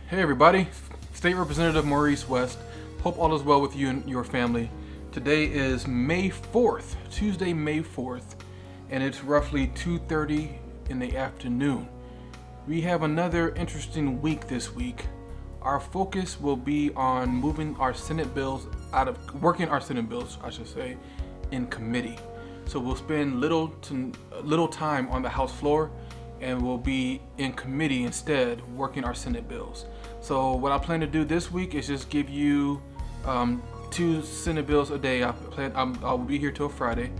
Hey everybody, State Representative Maurice West. Hope all is well with you and your family. Today is May 4th, Tuesday, May 4th, and it's roughly 2:30 in the afternoon. We have another interesting week this week. Our focus will be on working our Senate bills, in committee. So we'll spend little time on the House floor, and we'll be in committee instead working our Senate bills. So what I plan to do this week is just give you 2 Senate bills a day. I'll be here till Friday,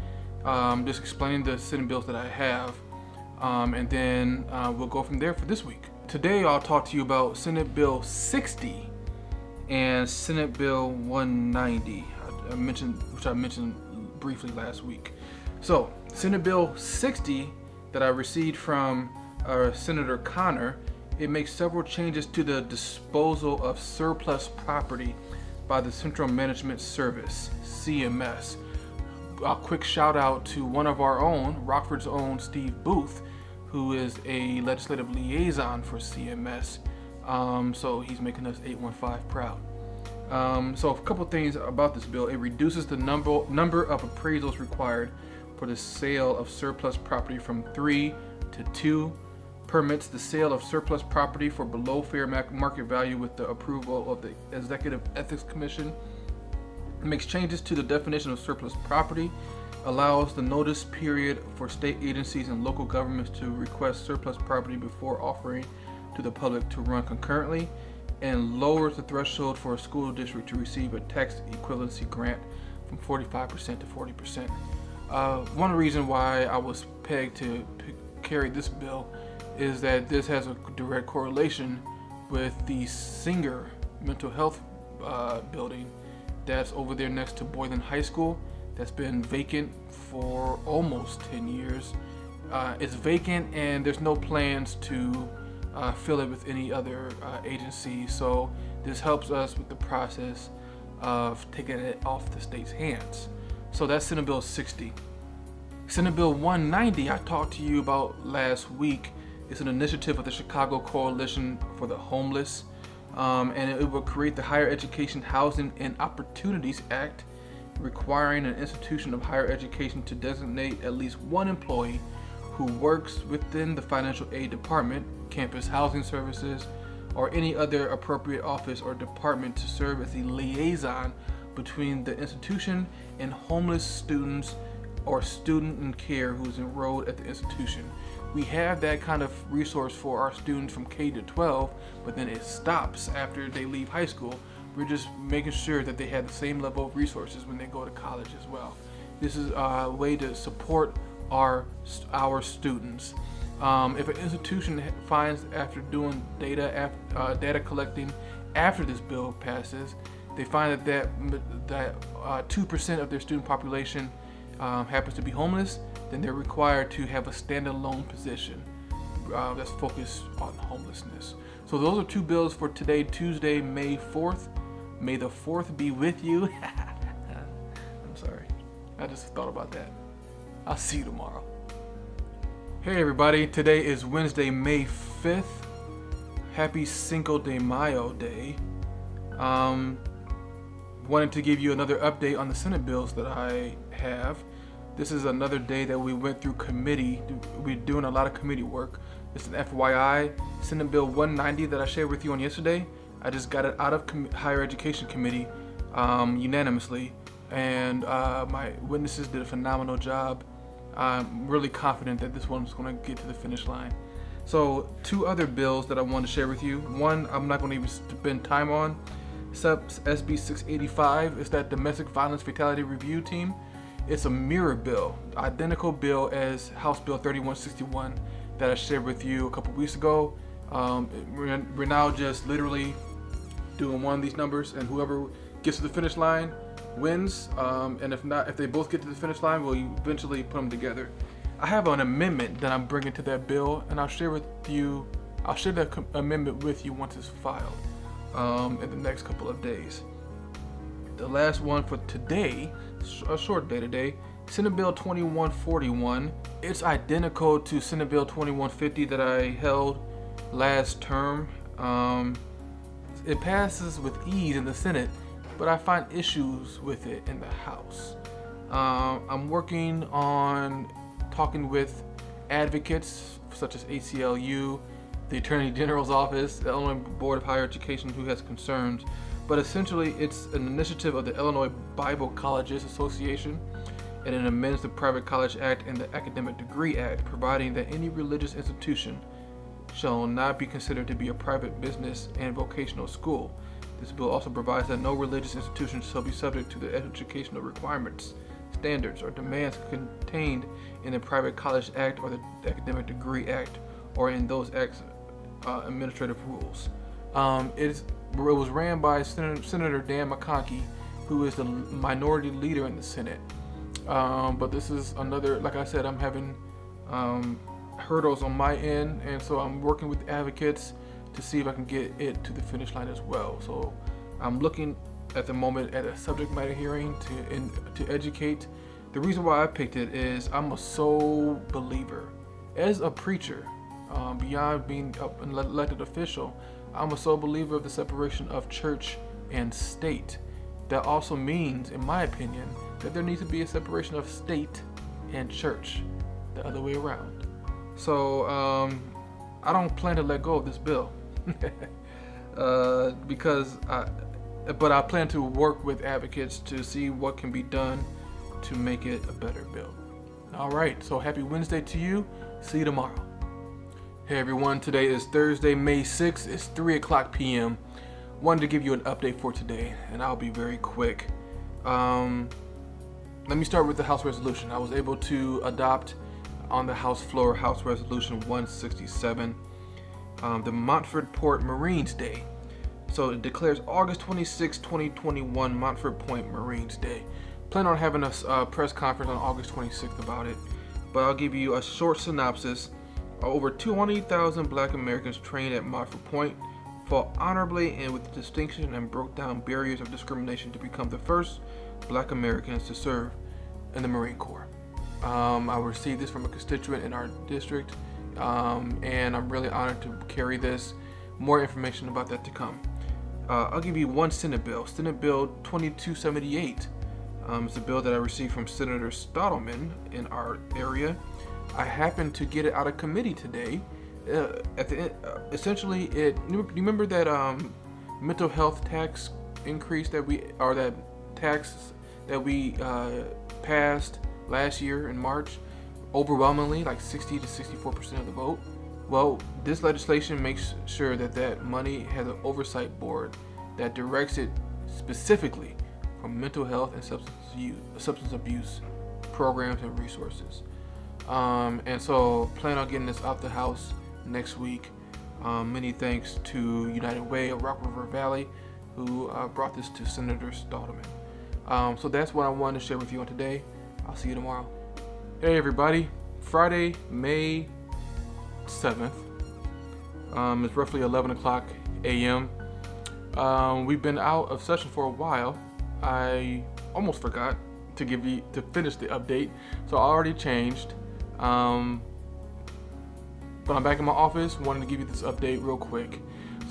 just explaining the Senate bills that I have, and then we'll go from there for this week. Today I'll talk to you about Senate Bill 60 and Senate Bill 190, which I mentioned briefly last week. So Senate Bill 60 that I received from Senator Connor, it makes several changes to the disposal of surplus property by the Central Management Service, CMS. A quick shout out to one of our own, Rockford's own Steve Booth, who is a legislative liaison for CMS. So he's making us 815 proud. So a couple things about this bill. It reduces the number of appraisals required for the sale of surplus property from 3 to 2, permits the sale of surplus property for below fair market value with the approval of the Executive Ethics Commission, makes changes to the definition of surplus property, allows the notice period for state agencies and local governments to request surplus property before offering to the public to run concurrently, and lowers the threshold for a school district to receive a tax equivalency grant from 45% to 40%. One reason why I was pegged to carry this bill is that this has a direct correlation with the Singer mental health building that's over there next to Boylan High School, that's been vacant for almost 10 years. It's vacant and there's no plans to fill it with any other agency, so this helps us with the process of taking it off the state's hands. So that's Senate Bill 60. Senate Bill 190 I talked to you about last week. It's an initiative of the Chicago Coalition for the Homeless, and it will create the Higher Education Housing and Opportunities Act, requiring an institution of higher education to designate at least one employee who works within the financial aid department, campus housing services, or any other appropriate office or department to serve as a liaison between the institution and homeless students or student in care who's enrolled at the institution. We have that kind of resource for our students from K to 12, but then it stops after they leave high school. We're just making sure that they have the same level of resources when they go to college as well. This is a way to support our students. If an institution finds, after doing data collecting after this bill passes, they find that 2% of their student population happens to be homeless, then they're required to have a standalone position that's focused on homelessness. So those are 2 bills for today, Tuesday, May 4th. May the 4th be with you. I'm sorry, I just thought about that. I'll see you tomorrow. Hey everybody, today is Wednesday, May 5th. Happy Cinco de Mayo Day. Wanted to give you another update on the Senate bills that I have. This is another day that we went through committee. We're doing a lot of committee work. This is an FYI. Senate Bill 190 that I shared with you on yesterday, I just got it out of Higher Education Committee unanimously, and my witnesses did a phenomenal job. I'm really confident that this one's going to get to the finish line. So 2 other bills that I want to share with you. One I'm not going to even spend time on. SB 685 is that Domestic Violence Fatality Review Team. It's a mirror bill, identical bill as House Bill 3161 that I shared with you a couple weeks ago. We're now just literally doing one of these numbers, and whoever gets to the finish line wins. And if they both get to the finish line, we'll eventually put them together. I have an amendment that I'm bringing to that bill, and I'll share that amendment with you once it's filed in the next couple of days. The last one for today, a short day today, Senate Bill 2141. It's identical to Senate Bill 2150 that I held last term. it passes with ease in the Senate, but I find issues with it in the House. I'm working on talking with advocates such as ACLU, the Attorney General's Office, the Illinois Board of Higher Education, who has concerns. But essentially, it's an initiative of the Illinois Bible Colleges Association, and it amends the Private College Act and the Academic Degree Act, providing that any religious institution shall not be considered to be a private business and vocational school. This bill also provides that no religious institution shall be subject to the educational requirements, standards, or demands contained in the Private College Act or the Academic Degree Act, or in those acts' administrative rules. It was ran by Senator Dan McConkey, who is the minority leader in the Senate. But this is another, like I said, I'm having hurdles on my end, and so I'm working with advocates to see if I can get it to the finish line as well. So I'm looking at the moment at a subject matter hearing to educate. The reason why I picked it is I'm a sole believer. As a preacher, beyond being an elected official, I'm a sole believer of the separation of church and state. That also means, in my opinion, that there needs to be a separation of state and church, the other way around. So I don't plan to let go of this bill but I plan to work with advocates to see what can be done to make it a better bill. All right, so happy Wednesday to you. See you tomorrow. Hey everyone, today is Thursday, May 6th. It's 3:00 p.m. Wanted to give you an update for today, and I'll be very quick. Let me start with the House resolution. I was able to adopt on the House floor House Resolution 167, the Montford Port Marines Day. So it declares August 26, 2021 Montford Point Marines Day. Plan on having a press conference on August 26th about it, but I'll give you a short synopsis. Over 20,000 Black Americans trained at Montford Point fought honorably and with distinction and broke down barriers of discrimination to become the first Black Americans to serve in the Marine Corps. I received this from a constituent in our district, and I'm really honored to carry this. More information about that to come. I'll give you one Senate bill. Senate Bill 2278. It's a bill that I received from Senator Stottleman in our area. I happened to get it out of committee today. At the end, essentially, you remember that mental health tax increase that tax that we passed last year in March, overwhelmingly like 60 to 64% of the vote. Well, this legislation makes sure that money has an oversight board that directs it specifically for mental health and substance abuse programs and resources. And so plan on getting this out the House next week. Many thanks to United Way of Rock River Valley, who brought this to Senator Stottleman. So that's what I wanted to share with you on today. I'll see you tomorrow. Hey everybody, Friday, May 7th. It's roughly 11:00 a.m. We've been out of session for a while. I almost forgot to finish the update, so I already changed. But I'm back in my office. Wanted to give you this update real quick.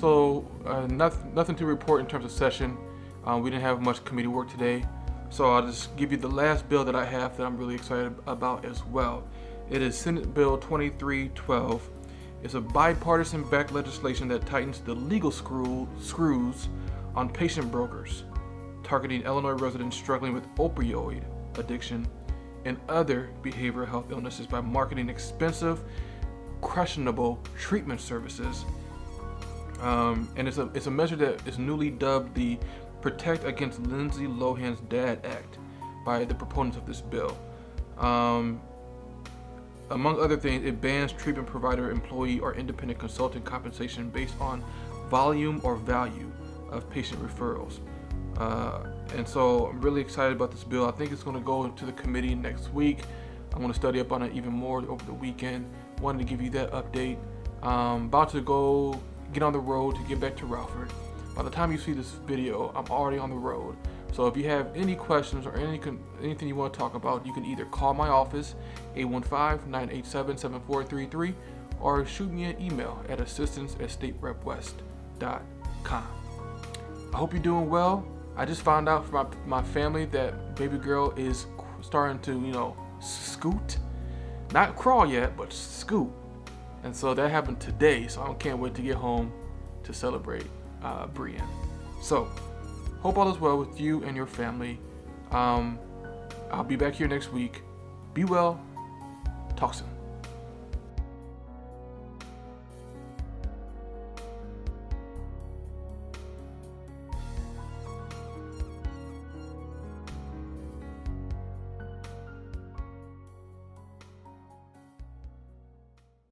So nothing to report in terms of session. We didn't have much committee work today, so I'll just give you the last bill that I have that I'm really excited about as well. It is Senate Bill 2312. It's a bipartisan backed legislation that tightens the legal screws on patient brokers, targeting Illinois residents struggling with opioid addiction and other behavioral health illnesses by marketing expensive, questionable treatment services. And it's a measure that is newly dubbed the Protect Against Lindsay Lohan's Dad Act by the proponents of this bill. Among other things, it bans treatment provider, employee, or independent consultant compensation based on volume or value of patient referrals. And so I'm really excited about this bill. I think it's going to go into the committee next week. I'm going to study up on it even more over the weekend. Wanted to give you that update. About to go get on the road to get back to Ralford. By the time you see this video, I'm already on the road. So if you have any questions or anything you want to talk about, you can either call my office, 815-987-7433, or shoot me an email at assistance@staterepwest.com. I hope you're doing well. I just found out from my family that baby girl is starting to, scoot. Not crawl yet, but scoot. And so that happened today, so I can't wait to get home to celebrate Brienne. So, hope all is well with you and your family. I'll be back here next week. Be well. Talk soon.